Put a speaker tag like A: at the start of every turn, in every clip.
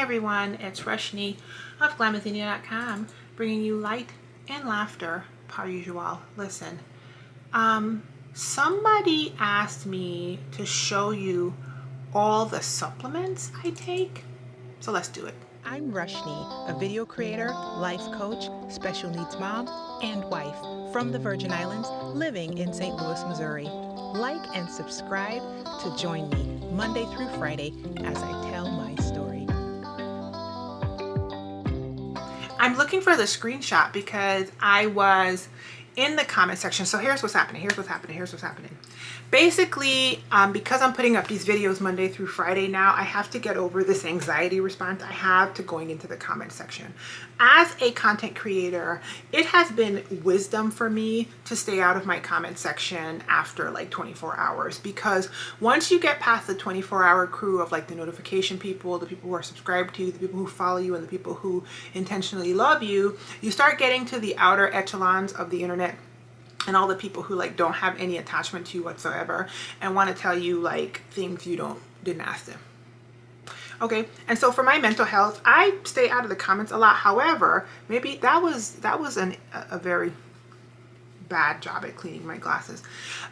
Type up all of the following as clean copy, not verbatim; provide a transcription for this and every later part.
A: everyone, it's Roshini of Glamazini.com bringing you light and laughter per usual. Listen, somebody asked me to show you all the supplements I take, so let's do it.
B: I'm Roshini, a video creator, life coach, special needs mom, and wife from the Virgin Islands living in St. Louis, Missouri. Like and subscribe to join me Monday through Friday as I tell my story.
A: I'm looking for the screenshot because I was in the comment section. So here's what's happening. Basically, because I'm putting up these videos Monday through Friday now, I have to get over this anxiety response I have to going into the comment section. As a content creator, it has been wisdom for me to stay out of my comment section after like 24 hours, because once you get past the 24-hour crew of like the notification people, the people who are subscribed to you, the people who follow you, and the people who intentionally love you, you start getting to the outer echelons of the internet and all the people who like don't have any attachment to you whatsoever and want to tell you like things you didn't ask them. Okay, and so for my mental health, I stay out of the comments a lot. However, maybe that was a very bad job at cleaning my glasses.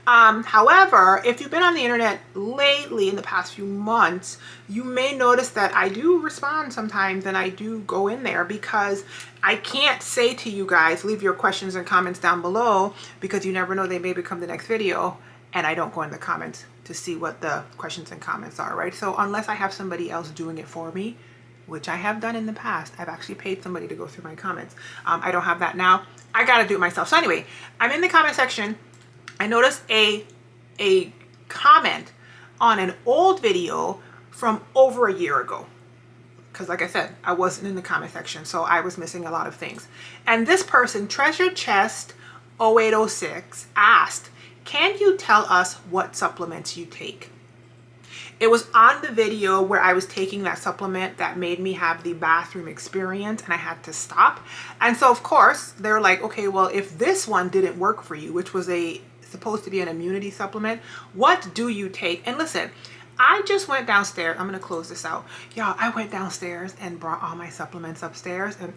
A: However, if you've been on the internet lately in the past few months, you may notice that I do respond sometimes, and I do go in there because I can't say to you guys, leave your questions and comments down below, because you never know, they may become the next video, and I don't go in the comments to see what the questions and comments are, right? So unless I have somebody else doing it for me, which I have done in the past, I've actually paid somebody to go through my comments. I don't have that now. I gotta do it myself. So anyway, I'm in the comment section. I noticed a comment on an old video from over a year ago. Because like I said, I wasn't in the comment section, so I was missing a lot of things. And this person, Treasure Chest 0806, asked, can you tell us what supplements you take? It was on the video where I was taking that supplement that made me have the bathroom experience, and I had to stop. And so of course they're like, okay, well, if this one didn't work for you, which was supposed to be an immunity supplement, what do you take? And listen, I just went downstairs. I'm gonna close this out. Y'all, I went downstairs and brought all my supplements upstairs, and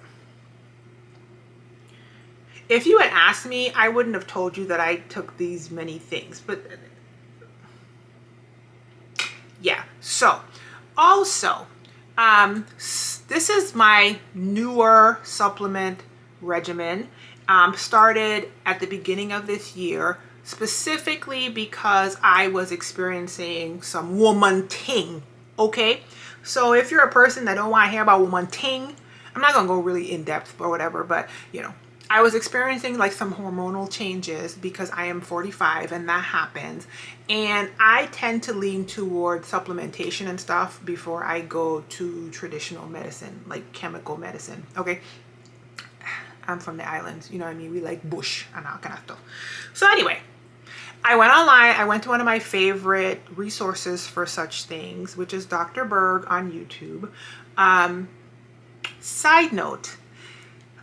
A: if you had asked me, I wouldn't have told you that I took these many things, but yeah. So also, this is my newer supplement regimen, started at the beginning of this year, specifically because I was experiencing some woman ting. Okay, so if you're a person that don't want to hear about woman ting, I'm not gonna go really in depth or whatever, but you know, I was experiencing like some hormonal changes because I am 45 and that happens. And I tend to lean toward supplementation and stuff before I go to traditional medicine, like chemical medicine. Okay. I'm from the islands, you know what I mean? We like bush and all kind of stuff. So anyway, I went online. I went to one of my favorite resources for such things, which is Dr. Berg on YouTube. Side note,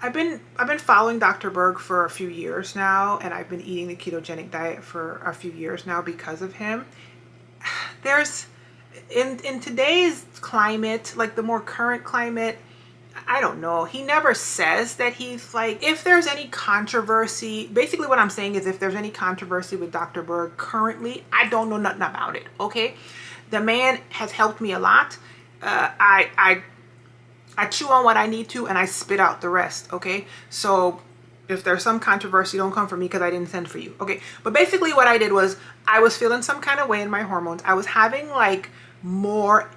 A: I've been following Dr. Berg for a few years now, and I've been eating the ketogenic diet for a few years now because of him. There's in today's climate, like the more current climate, I don't know, he never says that he's like, if there's any controversy, basically what I'm saying is if there's any controversy with Dr. Berg currently, I don't know nothing about it. Okay, the man has helped me a lot. I chew on what I need to and I spit out the rest. Okay, so if there's some controversy, don't come for me because I didn't send for you. Okay, but basically what I did was I was feeling some kind of way in my hormones. I was having like more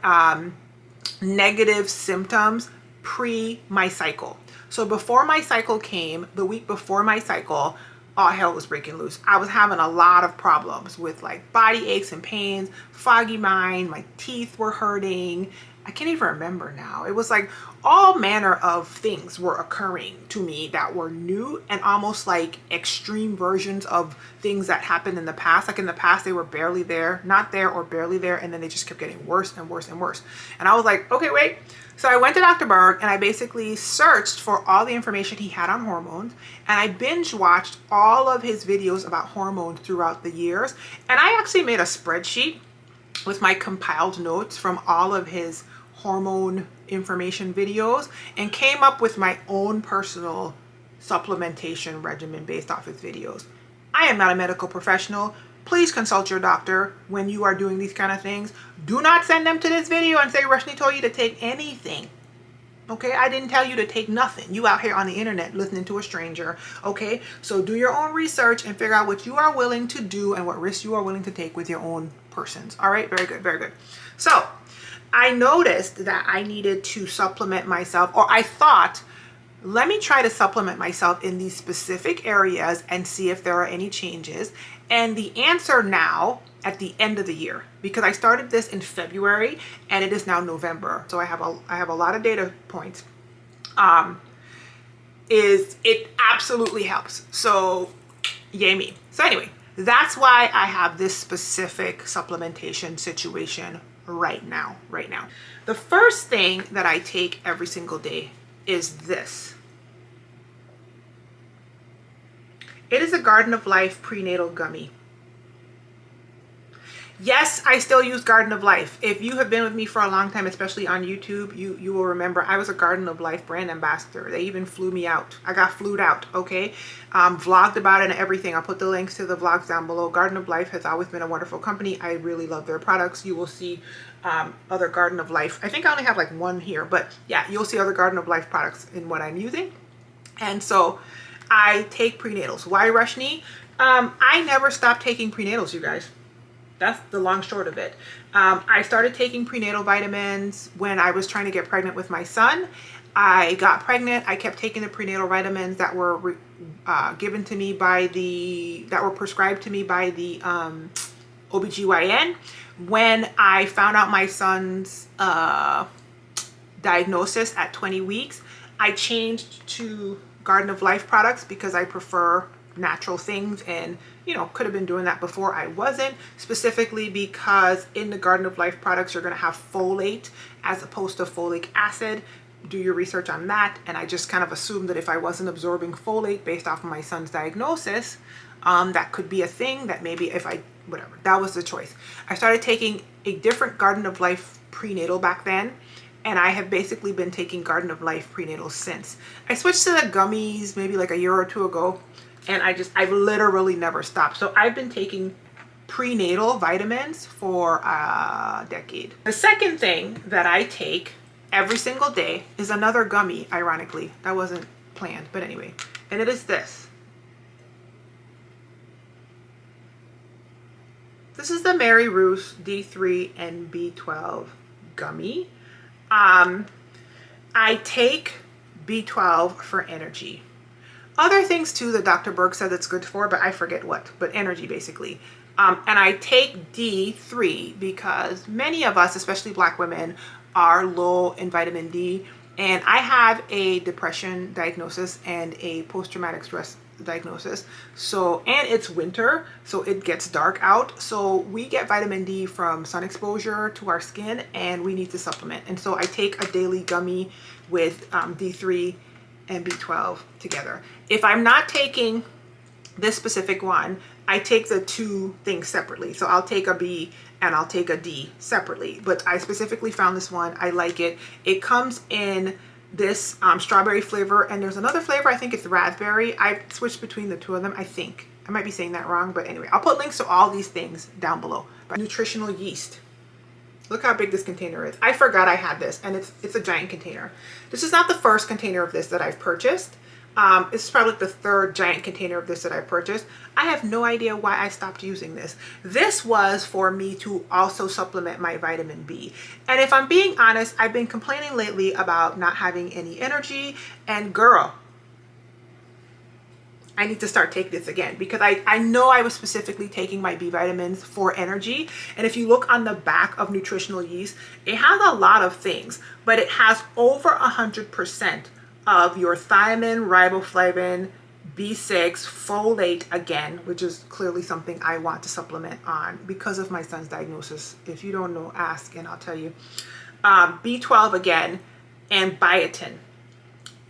A: negative symptoms pre my cycle. So before my cycle came, the week before my cycle, all hell was breaking loose. I was having a lot of problems with like body aches and pains, foggy mind, my teeth were hurting. I can't even remember now. It was like all manner of things were occurring to me that were new and almost like extreme versions of things that happened in the past. Like in the past, they were barely there, not there, or barely there. And then they just kept getting worse and worse and worse. And I was like, okay, wait. So I went to Dr. Berg and I basically searched for all the information he had on hormones. And I binge watched all of his videos about hormones throughout the years. And I actually made a spreadsheet with my compiled notes from all of his hormone information videos and came up with my own personal supplementation regimen based off his videos. I am not a medical professional. Please consult your doctor when you are doing these kind of things. Do not send them to this video and say Roshini told you to take anything. Okay, I didn't tell you to take nothing. You out here on the internet listening to a stranger. Okay, so do your own research and figure out what you are willing to do and what risks you are willing to take with your own persons. All right, very good, very good. So I noticed that I needed to supplement myself, or I thought, let me try to supplement myself in these specific areas and see if there are any changes. And the answer now at the end of the year, because I started this in February and it is now November, so I have a lot of data points, is it absolutely helps. So yay me. So anyway, that's why I have this specific supplementation situation right now. The first thing that I take every single day is this. It is a Garden of Life prenatal gummy. Yes, I still use Garden of Life. If you have been with me for a long time, especially on YouTube, you will remember I was a Garden of Life brand ambassador. They even flew me out. I got flued out, okay? Vlogged about it and everything. I'll put the links to the vlogs down below. Garden of Life has always been a wonderful company. I really love their products. You will see other Garden of Life. I think I only have like one here, but yeah, you'll see other Garden of Life products in what I'm using. And so I take prenatals. Why Roshini? I never stopped taking prenatals, you guys. That's the long short of it. I started taking prenatal vitamins when I was trying to get pregnant with my son. I got pregnant. I kept taking the prenatal vitamins that were given to me by that were prescribed to me by the OBGYN. When I found out my son's diagnosis at 20 weeks, I changed to Garden of Life products because I prefer natural things, and could have been doing that before. I wasn't, specifically because in the Garden of Life products you're going to have folate as opposed to folic acid. Do your research on that. And I just kind of assumed that if I wasn't absorbing folate based off of my son's diagnosis, that could be a thing, that maybe if I whatever, that was the choice. I started taking a different Garden of Life prenatal back then, and I have basically been taking Garden of Life prenatal since. I switched to the gummies maybe like a year or two ago, and I've literally never stopped. So I've been taking prenatal vitamins for a decade. The second thing that I take every single day is another gummy, ironically. That wasn't planned, but anyway. And it is this. This is the Mary Ruth D3 and B12 gummy. I take B12 for energy. Other things too that Dr. Berg said it's good for, but I forget what, but energy basically. And I take D3 because many of us, especially Black women, are low in vitamin D. And I have a depression diagnosis and a post-traumatic stress diagnosis. So, and it's winter, so it gets dark out. So we get vitamin D from sun exposure to our skin, and we need to supplement. And so I take a daily gummy with D3 and B12 together. If I'm not taking this specific one, I take the two things separately. So I'll take a B and I'll take a D separately, but I specifically found this one. I like it. It comes in this strawberry flavor, and there's another flavor, I think it's raspberry. I switched between the two of them. I think I might be saying that wrong, but anyway, I'll put links to all these things down below. Nutritional yeast. Look how big this container is. I forgot I had this, and it's a giant container. This is not the first container of this that I've purchased. This is probably the third giant container of this that I purchased. I have no idea why I stopped using this. This was for me to also supplement my vitamin B. And if I'm being honest, I've been complaining lately about not having any energy, and girl, I need to start taking this again, because I know I was specifically taking my B vitamins for energy. And if you look on the back of nutritional yeast, it has a lot of things, but it has over 100% of your thiamine, riboflavin, B6, folate again, which is clearly something I want to supplement on because of my son's diagnosis. If you don't know, ask and I'll tell you. B12 again, and biotin,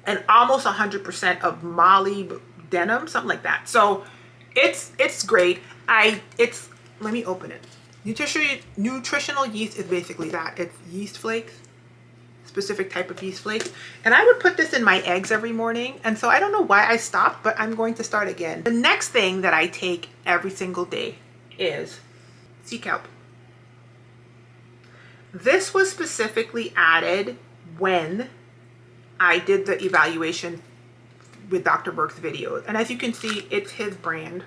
A: and almost 100% of molybdenum, something like that. So it's great. Let me open it. Nutritional yeast is basically that. It's yeast flakes. specific type of yeast flake. And I would put this in my eggs every morning. And so I don't know why I stopped, but I'm going to start again. The next thing that I take every single day is sea kelp. This was specifically added when I did the evaluation with Dr. Burke's videos. And as you can see, it's his brand.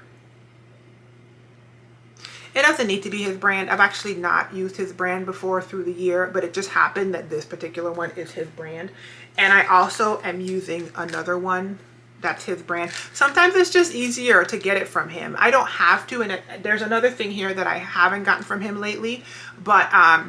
A: It doesn't need to be his brand. I've actually not used his brand before through the year, but it just happened that this particular one is his brand. And I also am using another one that's his brand. Sometimes it's just easier to get it from him. I don't have to, and there's another thing here that I haven't gotten from him lately, but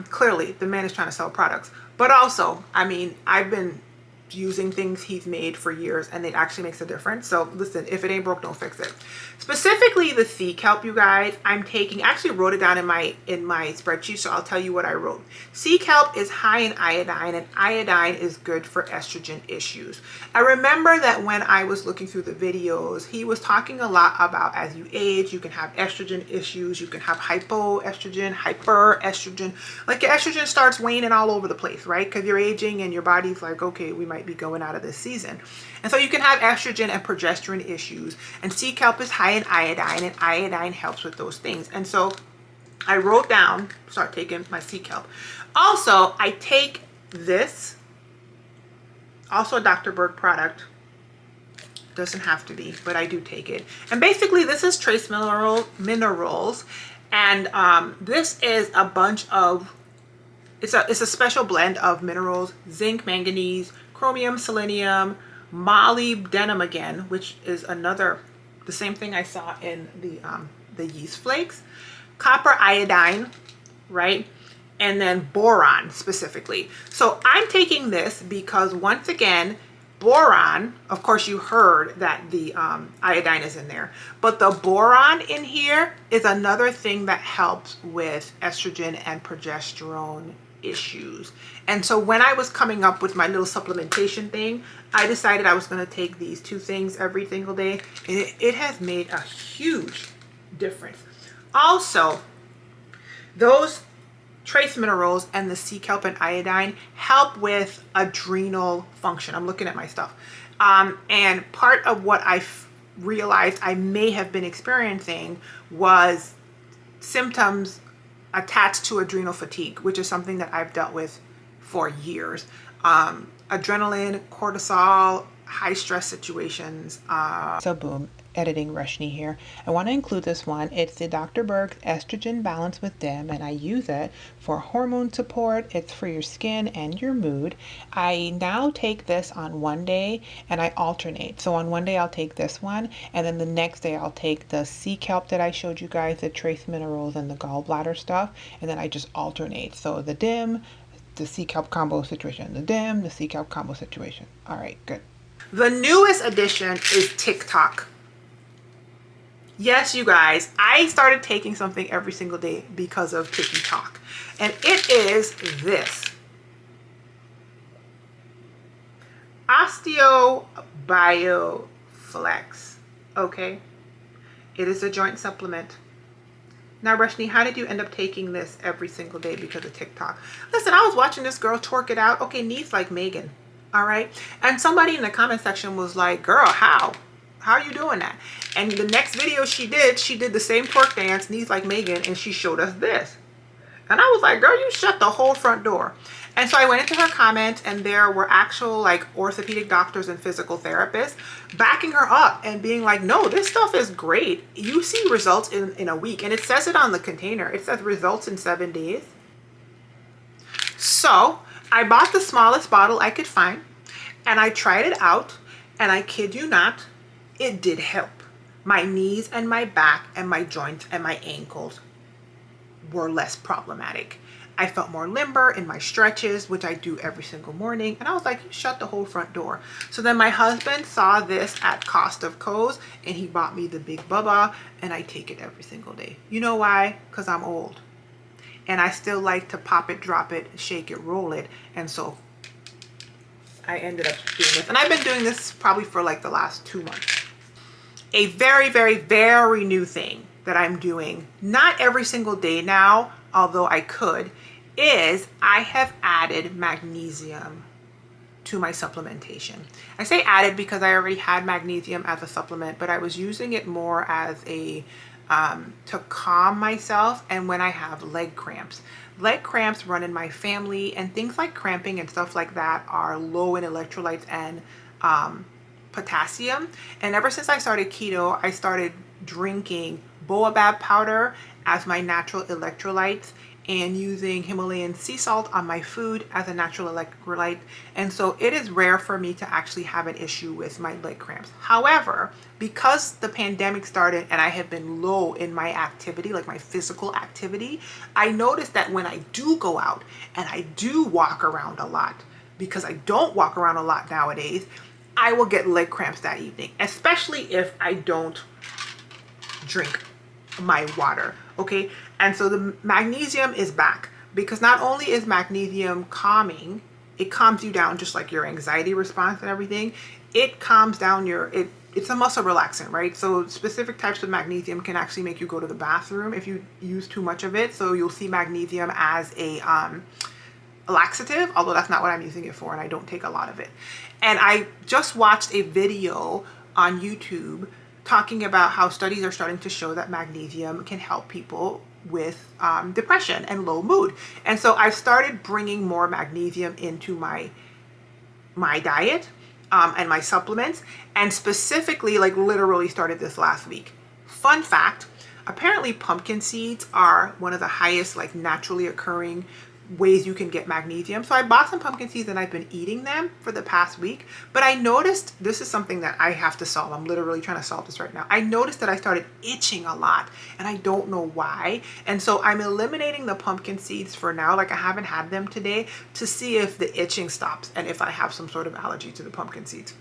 A: clearly the man is trying to sell products. But also, I mean, I've been using things he's made for years and it actually makes a difference. So listen, if it ain't broke, don't fix it. Specifically the sea kelp, you guys, I'm taking, I actually wrote it down in my spreadsheet, so I'll tell you what I wrote. Sea kelp is high in iodine, and iodine is good for estrogen issues. I remember that when I was looking through the videos, he was talking a lot about as you age, you can have estrogen issues, you can have hypoestrogen, hyperestrogen, like your estrogen starts waning all over the place, right? Because you're aging and your body's like, okay, we might be going out of this season. And so you can have estrogen and progesterone issues, and sea kelp is high in iodine, and iodine helps with those things. And so I wrote down, start taking my sea kelp. Also, I take this, also a Dr. Burke product. Doesn't have to be, but I do take it. And basically this is trace minerals, and this is a bunch of, it's a special blend of minerals: zinc, manganese, chromium, selenium, molybdenum again, which is another, the same thing I saw in the yeast flakes, copper, iodine, right? And then boron specifically. So I'm taking this because, once again, boron, of course you heard that the iodine is in there, but the boron in here is another thing that helps with estrogen and progesterone issues. And so when I was coming up with my little supplementation thing, I decided I was going to take these two things every single day, and it has made a huge difference. Also, those trace minerals and the sea kelp and iodine help with adrenal function. I'm looking at my stuff. And part of what I realized I may have been experiencing was symptoms attached to adrenal fatigue, which is something that I've dealt with for years. Adrenaline, cortisol, high stress situations. So boom, editing Roshini here. I want to include this one. It's the Dr. Burke's Estrogen Balance with DIM, and I use it for hormone support. It's for your skin and your mood. I now take this on one day and I alternate. So on one day I'll take this one, and then the next day I'll take the sea kelp that I showed you guys, the trace minerals and the gallbladder stuff, and then I just alternate. So the DIM, the sea kelp combo situation, the DIM, the sea kelp combo situation. All right, good. The newest addition is TikTok. Yes, you guys, I started taking something every single day because of TikTok, and it is this OsteoBioFlex. Okay, it is a joint supplement. Now, Roshini, how did you end up taking this every single day because of TikTok? Listen, I was watching this girl twerk it out. Okay, knees like Megan. All right, and somebody in the comment section was like, "Girl, how are you doing that?" And the next video she did the same twerk dance, knees like Megan, and she showed us this. And I was like, girl, you shut the whole front door. And so I went into her comments, and there were actual like orthopedic doctors and physical therapists backing her up and being like, no, this stuff is great. You see results in a week. And it says it on the container. It says results in 7 days. So I bought the smallest bottle I could find, and I tried it out, and I kid you not, it did help. My knees and my back and my joints and my ankles were less problematic. I felt more limber in my stretches, which I do every single morning. And I was like, shut the whole front door. So then my husband saw this at Costco's, and he bought me the big bubba, and I take it every single day. You know why? Because I'm old. And I still like to pop it, drop it, shake it, roll it. And so I ended up doing this. And I've been doing this probably for like the last 2 months. A very, very, very new thing that I'm doing, not every single day now, although I could, is I have added magnesium to my supplementation. I say added because I already had magnesium as a supplement, but I was using it more as a to calm myself and when I have leg cramps. Leg cramps run in my family, and things like cramping and stuff like that are low in electrolytes and potassium. And ever since I started keto, I started drinking baobab powder as my natural electrolytes and using Himalayan sea salt on my food as a natural electrolyte. And so it is rare for me to actually have an issue with my leg cramps. However, because the pandemic started and I have been low in my activity, like my physical activity, I noticed that when I do go out and I do walk around a lot, because I don't walk around a lot nowadays, I will get leg cramps that evening, especially if I don't drink my water. Okay, and so the magnesium is back, because not only is magnesium calming, it calms you down just like your anxiety response and everything. It calms down your, it's a muscle relaxant, right? So specific types of magnesium can actually make you go to the bathroom if you use too much of it. So you'll see magnesium as a laxative, although that's not what I'm using it for, and I don't take a lot of it. And I just watched a video on YouTube talking about how studies are starting to show that magnesium can help people with depression and low mood. And so I've started bringing more magnesium into my diet and my supplements, and specifically, like literally started this last week. Fun fact, apparently pumpkin seeds are one of the highest like naturally occurring ways you can get magnesium. So I bought some pumpkin seeds and I've been eating them for the past week, but I noticed, this is something that I have to solve. I'm literally trying to solve this right now. I noticed that I started itching a lot and I don't know why. And so I'm eliminating the pumpkin seeds for now. Like I haven't had them today, to see if the itching stops and if I have some sort of allergy to the pumpkin seeds.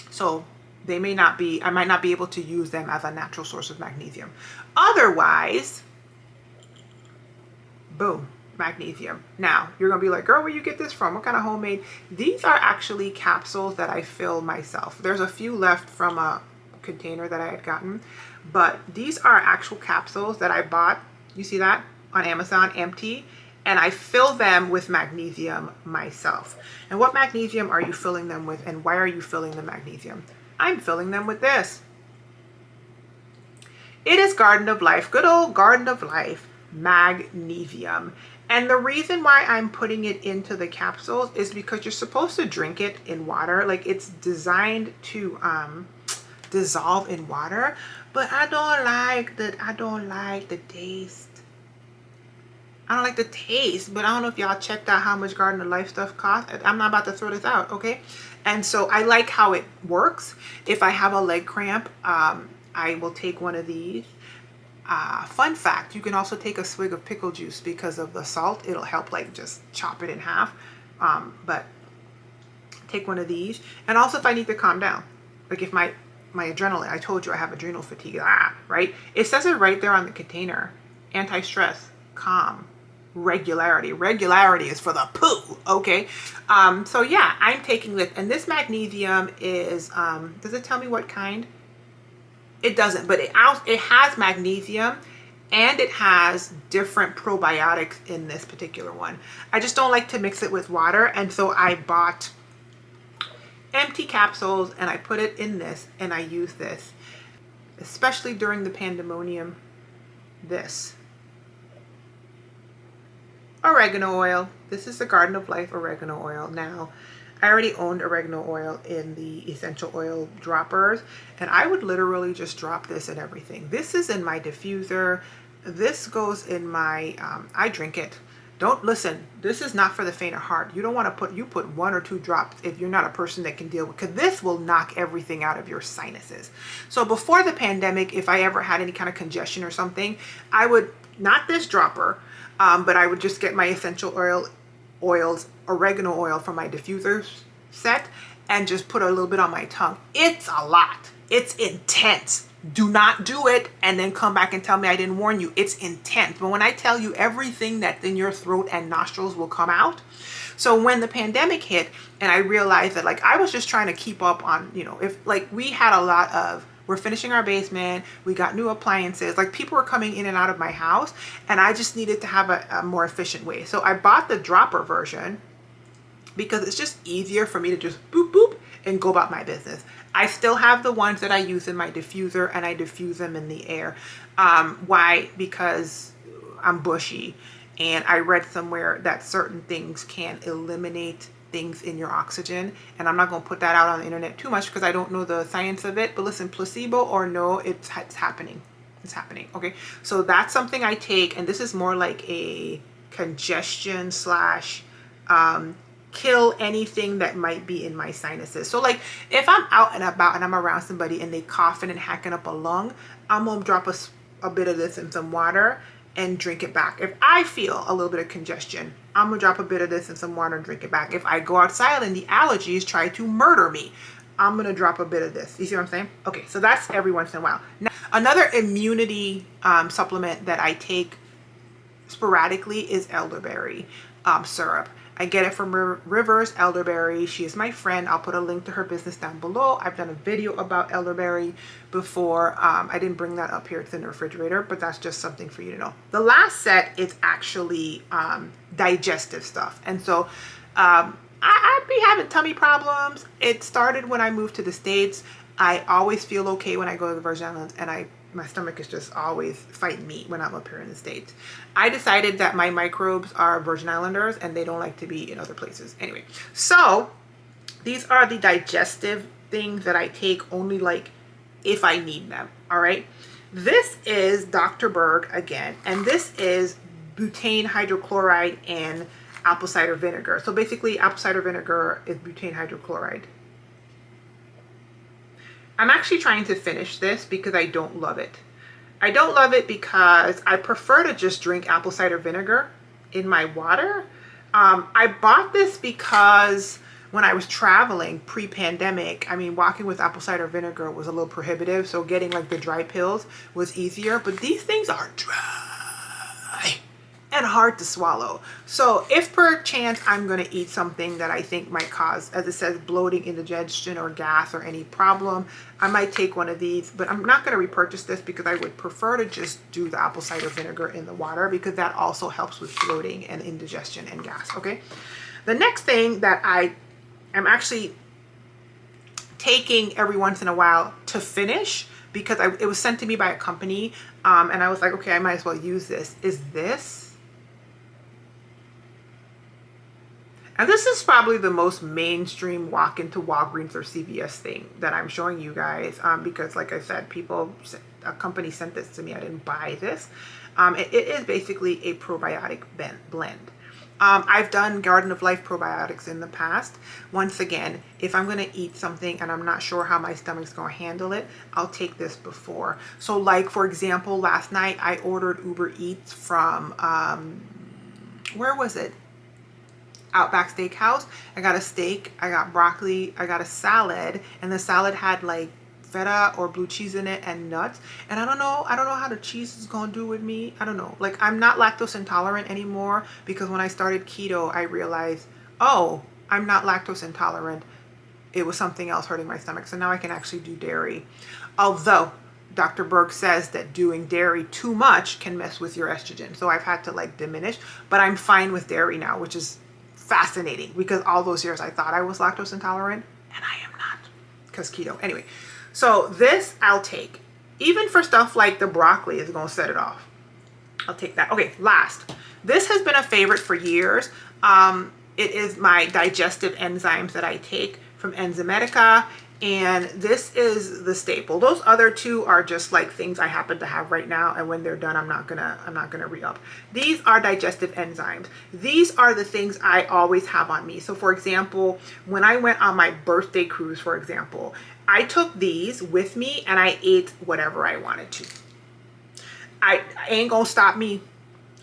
A: So they may not be, I might not be able to use them as a natural source of magnesium. Otherwise, boom, magnesium. Now you're gonna be like, girl, where you get this from? What kind of homemade? These are actually capsules that I fill myself. There's a few left from a container that I had gotten, but these are actual capsules that I bought. You see that on Amazon, empty, and I fill them with magnesium myself. And what magnesium are you filling them with, and why are you filling the magnesium? I'm filling them with this. It is Garden of Life, good old Garden of Life magnesium. And the reason why I'm putting it into the capsules is because you're supposed to drink it in water. Like it's designed to dissolve in water, but I don't like the taste. I don't like the taste, but I don't know if y'all checked out how much Garden of Life stuff costs. I'm not about to throw this out, okay? And so I like how it works. If I have a leg cramp, I will take one of these. Fun fact, you can also take a swig of pickle juice because of the salt. It'll help like just chop it in half. But take one of these. And also if I need to calm down, like if my adrenaline, I told you I have adrenal fatigue, right? It says it right there on the container. Anti-stress, calm, regularity. Regularity is for the poo, okay? So yeah, I'm taking this. And this magnesium is, does it tell me what kind? It doesn't, but it has magnesium and it has different probiotics in this particular one. I just don't like to mix it with water, and so I bought empty capsules and I put it in this and I use this, especially during the pandemonium. This oregano oil. This is the Garden of Life oregano oil. Now, I already owned oregano oil in the essential oil droppers, and I would literally just drop this in everything. This is in my diffuser. This goes in my, I drink it. Don't listen, this is not for the faint of heart. You don't want to put 1 or 2 drops if you're not a person that can deal with, because this will knock everything out of your sinuses. So before the pandemic, if I ever had any kind of congestion or something, I would, not this dropper, but I would just get my essential oils, oregano oil from my diffuser set, and just put a little bit on my tongue. It's a lot. It's intense. Do not do it and then come back and tell me I didn't warn you. It's intense. But when I tell you, everything that's in your throat and nostrils will come out. So when the pandemic hit and I realized that like I was just trying to keep up on, you know, if like we had a lot of we're finishing our basement, we got new appliances, like people were coming in and out of my house, and I just needed to have a more efficient way. So I bought the dropper version because it's just easier for me to just boop boop and go about my business. I still have the ones that I use in my diffuser, and I diffuse them in the air. Why? Because I'm bushy, and I read somewhere that certain things can eliminate things in your oxygen, and I'm not going to put that out on the internet too much because I don't know the science of it, but listen, placebo or no, it's happening. It's happening. Okay, so that's something I take, and this is more like a congestion slash kill anything that might be in my sinuses. So like if I'm out and about and I'm around somebody and they coughing and hacking up a lung, I'm gonna drop a bit of this in some water and drink it back. If I feel a little bit of congestion, I'm gonna drop a bit of this in some water and drink it back. If I go outside and the allergies try to murder me, I'm gonna drop a bit of this. You see what I'm saying? Okay, so that's every once in a while. Now, another immunity supplement that I take sporadically is elderberry syrup. I get it from Rivers Elderberry. She is my friend. I'll put a link to her business down below. I've done a video about elderberry before. I didn't bring that up here. It's in the refrigerator, but that's just something for you to know. The last set is actually digestive stuff. And so I'd be having tummy problems. It started when I moved to the States. I always feel okay when I go to the Virgin Islands, and my stomach is just always fighting me when I'm up here in the States. I decided that my microbes are Virgin Islanders and they don't like to be in other places. Anyway, so these are the digestive things that I take only like if I need them, all right? This is Dr. Berg again, and this is butane hydrochloride and apple cider vinegar. So basically apple cider vinegar is butane hydrochloride. I'm actually trying to finish this because I don't love it. I don't love it because I prefer to just drink apple cider vinegar in my water. I bought this because when I was traveling pre-pandemic, I mean, walking with apple cider vinegar was a little prohibitive, so getting like the dry pills was easier, but these things are dry and hard to swallow. So if per chance I'm going to eat something that I think might cause, as it says, bloating, indigestion, or gas or any problem, I might take one of these, but I'm not going to repurchase this because I would prefer to just do the apple cider vinegar in the water because that also helps with bloating and indigestion and gas, okay? The next thing that I am actually taking every once in a while to finish, because it was sent to me by a company, and I was like, okay, I might as well use this, is this. And this is probably the most mainstream walk into Walgreens or CVS thing that I'm showing you guys, because like I said, a company sent this to me. I didn't buy this. It is basically a probiotic blend. I've done Garden of Life probiotics in the past. Once again, if I'm going to eat something and I'm not sure how my stomach's going to handle it, I'll take this before. So like, for example, last night I ordered Uber Eats from, where was it? Outback Steakhouse. I got a steak, I got broccoli, I got a salad, and the salad had like feta or blue cheese in it and nuts, and I don't know how the cheese is gonna do with me. I don't know, like I'm not lactose intolerant anymore, because when I started keto I realized, oh, I'm not lactose intolerant, it was something else hurting my stomach. So now I can actually do dairy, although Dr. Berg says that doing dairy too much can mess with your estrogen, so I've had to like diminish, but I'm fine with dairy now, which is fascinating because all those years I thought I was lactose intolerant and I am not, because keto. Anyway, so this I'll take, even for stuff like the broccoli is going to set it off. I'll take that. Okay, last, this has been a favorite for years. It is my digestive enzymes that I take from Enzymedica, and this is the staple. Those other two are just like things I happen to have right now, and when they're done I'm not gonna re-up. These are digestive enzymes. These are the things I always have on me. So for example, when I went on my birthday cruise, for example, I took these with me and I ate whatever I wanted to. I ain't gonna stop me.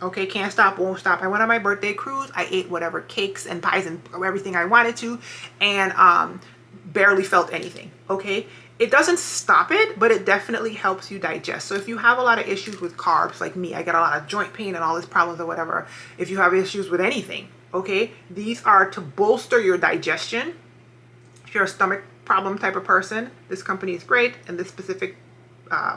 A: Okay, can't stop, won't stop. I went on my birthday cruise, I ate whatever cakes and pies and everything I wanted to, and barely felt anything. Okay, it doesn't stop it, but it definitely helps you digest. So if you have a lot of issues with carbs like me, I get a lot of joint pain and all these problems or whatever, if you have issues with anything, okay, these are to bolster your digestion. If you're a stomach problem type of person, this company is great, and this specific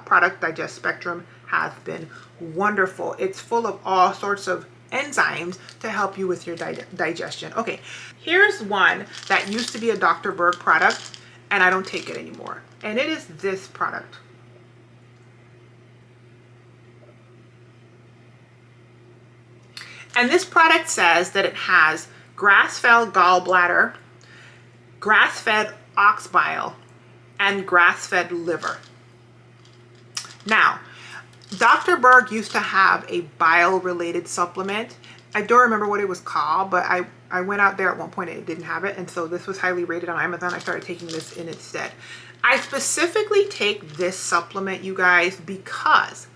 A: product, Digest Spectrum, has been wonderful. It's full of all sorts of enzymes to help you with your digestion. Okay, here's one that used to be a Dr. Berg product, and I don't take it anymore. And it is this product. And this product says that it has grass-fed gallbladder, grass-fed ox bile, and grass-fed liver. Now, Dr. Berg used to have a bile-related supplement. I don't remember what it was called, but I went out there at one point and it didn't have it. And so this was highly rated on Amazon. I started taking this in instead. I specifically take this supplement, you guys, because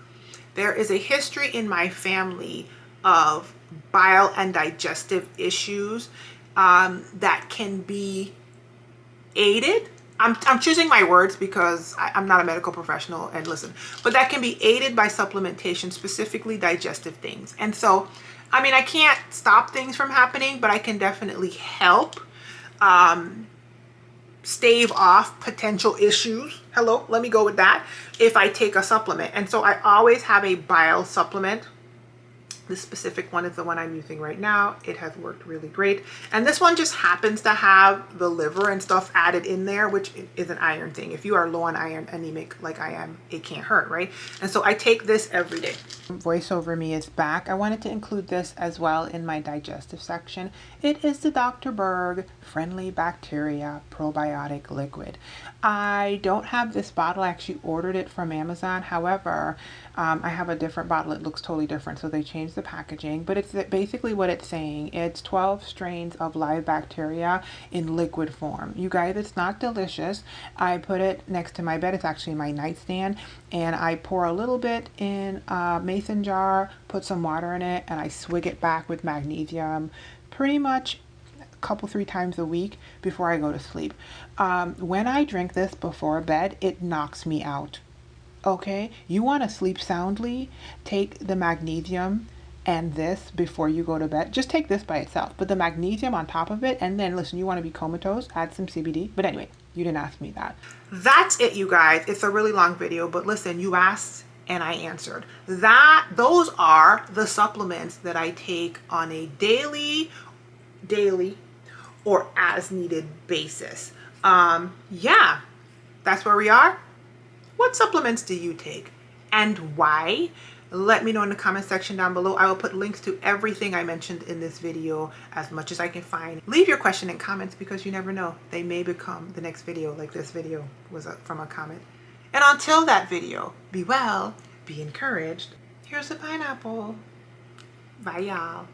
A: there is a history in my family of bile and digestive issues that can be aided. I'm choosing my words because I'm not a medical professional, and listen, but that can be aided by supplementation, specifically digestive things. And so, I mean, I can't stop things from happening, but I can definitely help stave off potential issues. Hello, let me go with that, if I take a supplement. And so I always have a bile supplement. This specific one is the one I'm using right now. It has worked really great. And this one just happens to have the liver and stuff added in there, which is an iron thing. If you are low on iron, anemic like I am, it can't hurt, right? And so I take this every day. Voice Over Me is back. I wanted to include this as well in my digestive section. It is the Dr. Berg Friendly Bacteria Probiotic Liquid. I don't have this bottle. I actually ordered it from Amazon. However, I have a different bottle. It looks totally different, so they changed the packaging. But it's basically what it's saying. It's 12 strains of live bacteria in liquid form. You guys, it's not delicious. I put it next to my bed. It's actually my nightstand. And I pour a little bit in a mason jar, put some water in it, and I swig it back with magnesium pretty much couple 3 times a week before I go to sleep. When I drink this before bed, it knocks me out. Okay, you want to sleep soundly, take the magnesium and this before you go to bed. Just take this by itself, but the magnesium on top of it, and then listen, you want to be comatose, add some CBD. But anyway, you didn't ask me that. That's it, you guys. It's a really long video, but listen, you asked and I answered. Those are the supplements that I take on a daily or as needed basis. Yeah, that's where we are. What supplements do you take and why? Let me know in the comment section down below. I will put links to everything I mentioned in this video as much as I can find. Leave your question in comments because you never know. They may become the next video, like this video was from a comment. And until that video, be well, be encouraged. Here's a pineapple. Bye, y'all.